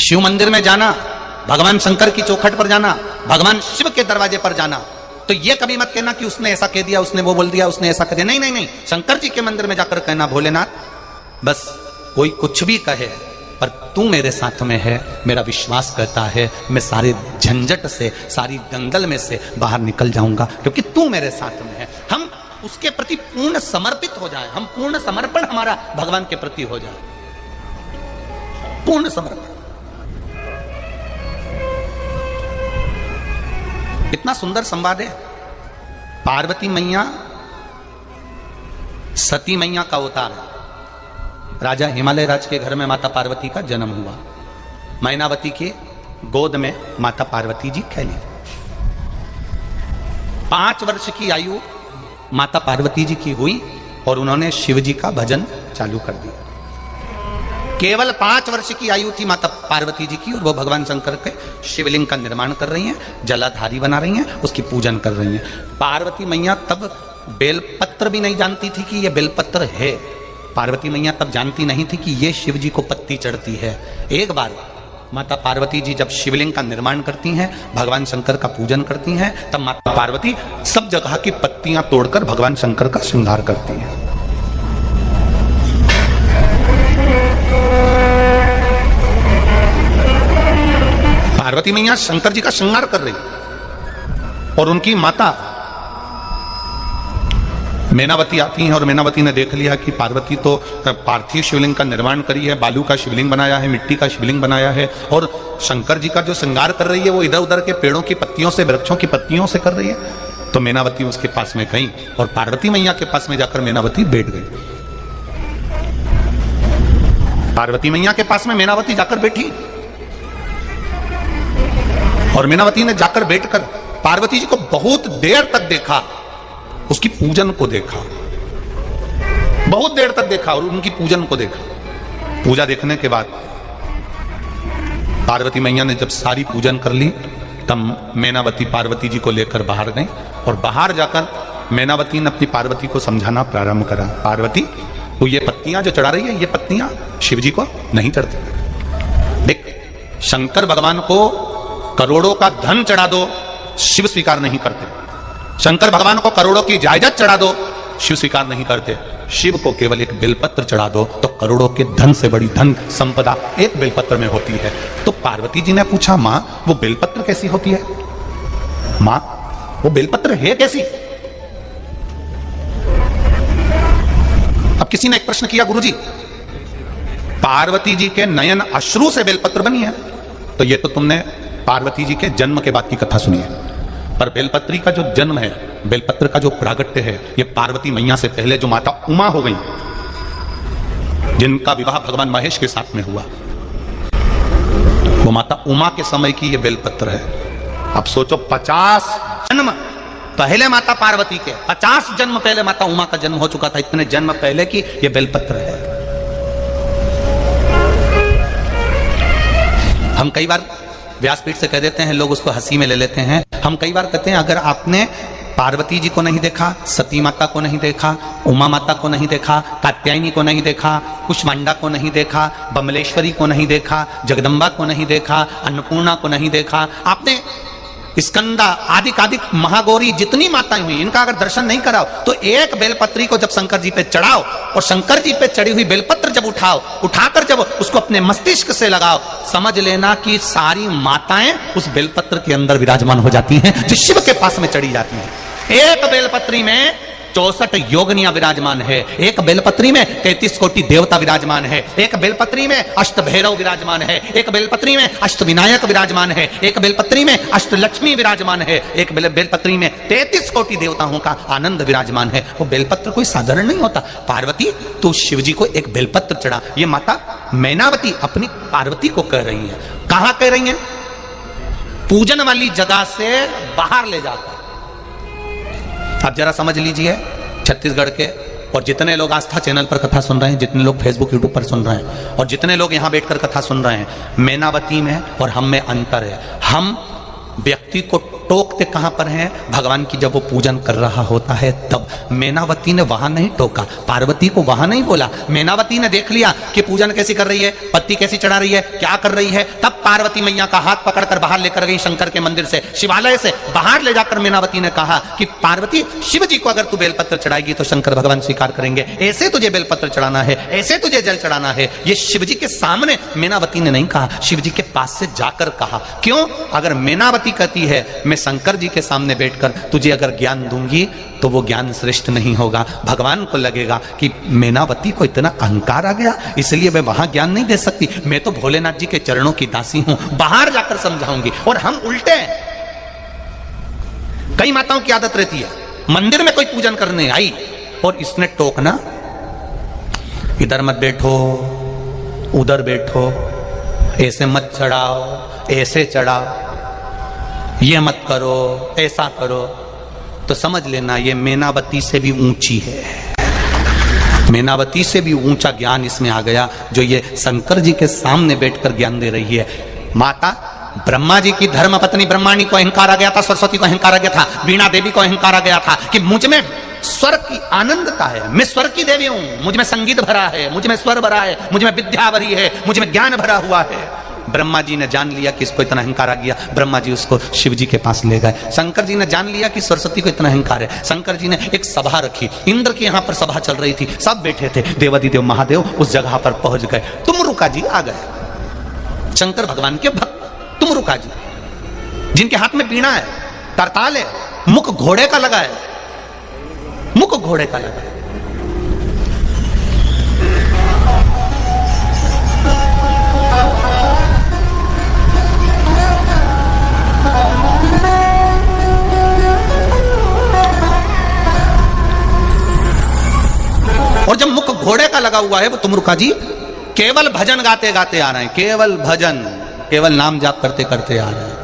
शिव मंदिर में जाना, भगवान शंकर की चौखट पर जाना, भगवान शिव के दरवाजे पर जाना, तो ये कभी मत कहना कि उसने ऐसा कह दिया, उसने वो बोल दिया, उसने ऐसा कह दिया। नहीं नहीं नहीं, शंकर जी के मंदिर में जाकर कहना, भोलेनाथ बस कोई कुछ भी कहे पर तू मेरे साथ में है, मेरा विश्वास करता है मैं सारे झंझट से, सारी दंगल में से बाहर निकल जाऊंगा क्योंकि तू मेरे साथ में है। हम उसके प्रति पूर्ण समर्पित हो जाए, हम पूर्ण समर्पण हमारा भगवान के प्रति हो जाए, पूर्ण समर्पण। कितना सुंदर संवाद है। पार्वती मैया सती मैया का अवतार है। राजा हिमालय राज के घर में माता पार्वती का जन्म हुआ। मैनावती के गोद में माता पार्वती जी खेली। 5 वर्ष की आयु माता पार्वती जी की हुई और उन्होंने शिव जी का भजन चालू कर दिया। केवल 5 वर्ष की आयु थी माता पार्वती जी की और वो भगवान शंकर के शिवलिंग का निर्माण कर रही हैं, जलाधारी बना रही हैं, उसकी पूजन कर रही हैं। पार्वती मैया तब बेलपत्र भी नहीं जानती थी कि ये बेलपत्र है। पार्वती मैया तब जानती नहीं थी कि ये शिव जी को पत्ती चढ़ती है। एक बार माता पार्वती जी जब शिवलिंग का निर्माण करती हैं, भगवान शंकर का पूजन करती हैं, तब माता पार्वती सब जगह की पत्तियां तोड़कर भगवान शंकर का श्रृंगार करती हैं। पार्वती मैया शंकर जी का श्रृंगार कर रही और उनकी माता मैनावती आती हैं और मैनावती ने देख लिया कि पार्वती तो पार्थिव शिवलिंग का निर्माण करी है, बालू का शिवलिंग बनाया है, मिट्टी का शिवलिंग बनाया है और शंकर जी का जो श्रृंगार कर रही है वो इधर उधर के पेड़ों की पत्तियों से, वृक्षों की पत्तियों से कर रही है। तो मैनावती उसके पास में गई और पार्वती मैया के पास में जाकर मैनावती बैठ गई। पार्वती मैया के पास में मैनावती जाकर बैठी और मैनावती ने जाकर बैठकर पार्वती जी को बहुत देर तक देखा, उसकी पूजन को देखा, बहुत देर तक देखा और उनकी पूजन को देखा। पूजा देखने के बाद पार्वती मैया ने जब सारी पूजन कर ली तब मैनावती पार्वती जी को लेकर बाहर गई और बाहर जाकर मैनावती ने अपनी पार्वती को समझाना प्रारंभ करा। पार्वती तो ये पत्तियां जो चढ़ा रही है, ये पत्तियां शिव जी को नहीं चढ़ती। देख, शंकर भगवान को करोड़ों का धन चढ़ा दो, शिव स्वीकार नहीं करते। शंकर भगवान को करोड़ों की जायदाद चढ़ा दो, शिव स्वीकार नहीं करते। शिव को केवल एक बेलपत्र चढ़ा दो तो करोड़ों के धन से बड़ी धन संपदा एक बेलपत्र में होती है। तो पार्वती जी ने पूछा, मां वो बेलपत्र कैसी होती है? मां वो बेलपत्र है कैसी? अब किसी ने एक प्रश्न किया, गुरुजी पार्वती जी के नयन अश्रु से बेलपत्र बनी है। तो ये तो तुमने पार्वती जी के जन्म के बाद की कथा सुनी है, पर बेलपत्री का जो जन्म है, बेलपत्र का जो प्रागट्य है, ये पार्वती मैया से पहले जो माता उमा हो गई, जिनका विवाह भगवान महेश के साथ में हुआ, वो माता उमा के समय की ये बेलपत्र है। अब सोचो 50 जन्म पहले माता पार्वती के, 50 जन्म पहले माता उमा का जन्म हो चुका था, इतने जन्म पहले की ये बेलपत्र है। हम कई बार व्यासपीठ से कह देते हैं, लोग उसको हंसी में ले लेते हैं। हम कई बार कहते हैं, अगर आपने पार्वती जी को नहीं देखा, सती माता को नहीं देखा, उमा माता को नहीं देखा, कात्यायनी को नहीं देखा, कुष्मांडा को नहीं देखा, बमलेश्वरी को नहीं देखा, जगदम्बा को नहीं देखा, अन्नपूर्णा को नहीं देखा, आपने स्कंदा आदि महागौरी जितनी माताएं हुई, इनका अगर दर्शन नहीं कराओ तो एक बेलपत्री को जब शंकर जी पे चढ़ाओ और शंकर जी पे चढ़ी हुई बेलपत्र जब उठाकर जब उसको अपने मस्तिष्क से लगाओ, समझ लेना कि सारी माताएं उस बेलपत्र के अंदर विराजमान हो जाती हैं, जो शिव के पास में चढ़ी जाती हैं। एक बेलपत्री में 64 योगनियां विराजमान है, एक बेलपत्री में 33 कोटि देवता विराजमान है, एक बेलपत्री में अष्ट भैरव विराजमान है, एक बेलपत्री में अष्ट विनायक विराजमान है, एक बेलपत्री में अष्ट लक्ष्मी विराजमान है, एक बेलपत्री में 33 कोटि देवताओं का आनंद विराजमान है। वो बेलपत्र कोई साधारण नहीं होता। पार्वती तो शिव जी को एक बेलपत्र चढ़ा। ये माता मैनावती अपनी पार्वती को कह रही है। कहां कह रही है? पूजन वाली जगह से बाहर ले जाकर। आप जरा समझ लीजिए, छत्तीसगढ़ के और जितने लोग आस्था चैनल पर कथा सुन रहे हैं, जितने लोग फेसबुक यूट्यूब पर सुन रहे हैं और जितने लोग यहां बैठकर कथा सुन रहे हैं, मैनावती में और हम में अंतर है। हम व्यक्ति को टोक टोकते कहां पर हैं? भगवान की जब वो पूजन कर रहा होता है तब। मैनावती ने वहां नहीं टोका, पार्वती को वहां नहीं बोला। मैनावती ने देख लिया कि पूजन कैसी कर रही है, पत्ती कैसी चढ़ा रही है, क्या कर रही है, तब पार्वती मैया का हाथ पकड़कर बाहर लेकर गई शंकर के मंदिर से, शिवालय से बाहर ले जाकर मैनावती ने कहा कि पार्वती, शिव जी को अगर तू बेलपत्र चढ़ाएगी तो शंकर भगवान स्वीकार करेंगे, ऐसे तुझे बेलपत्र चढ़ाना है, ऐसे तुझे जल चढ़ाना है। ये शिव जी के सामने मैनावती ने नहीं कहा, शिव जी के पास से जाकर कहा। क्यों? अगर मैनावती कहती है मैं शंकर जी के सामने बैठकर तुझे अगर ज्ञान दूंगी तो वो ज्ञान श्रेष्ठ नहीं होगा। भगवान को लगेगा कि मैनावती को इतना अहंकार आ गया, इसलिए मैं वहां ज्ञान नहीं दे सकती, मैं तो भोलेनाथ जी के चरणों की दासी हूं, बाहर जाकर समझाऊंगी। और हम उल्टे हैं। कई माताओं की आदत रहती है, मंदिर में कोई पूजन करने आई और इसने टोकना, इधर मत बैठो, उधर बैठो, ऐसे मत चढ़ाओ, ऐसे चढ़ाओ, ये मत करो, ऐसा करो, तो समझ लेना ये मैनावती से भी ऊंची है। मैनावती से भी ऊंचा ज्ञान इसमें आ गया, जो ये शंकर जी के सामने बैठकर ज्ञान दे रही है। माता ब्रह्मा जी की धर्म पत्नी ब्रह्माणी को अहंकार आ गया था, सरस्वती को अहंकार आ गया था, वीणा देवी को अहंकार आ गया था कि मुझ में स्वर की आनंदता है, मैं स्वर की देवी हूं, मुझ में संगीत भरा है, मुझ में स्वर भरा है, मुझ में विद्या भरी है, मुझ में ज्ञान भरा हुआ है। ब्रह्मा जी ने जान लिया कि इसको इतना अहंकार आ गया, ब्रह्मा जी उसको शिव जी के पास ले गए। शंकर जी ने जान लिया कि सरस्वती को इतना अहंकार है, शंकर जी ने एक सभा रखी, इंद्र के यहाँ पर सभा चल रही थी, सब बैठे थे, देवादिदेव महादेव उस जगह पर पहुंच गए। तुमरुका जी आ गए, शंकर भगवान के भक्त तुमरुका जी, जिनके हाथ में वीणा है, करताल है, मुख घोड़े का लगा है, मुख घोड़े का लगा है। और जब मुख घोड़े का लगा हुआ है वो तुमरुका जी केवल भजन गाते गाते आ रहे हैं, केवल भजन, केवल नाम जाप करते करते आ रहे हैं।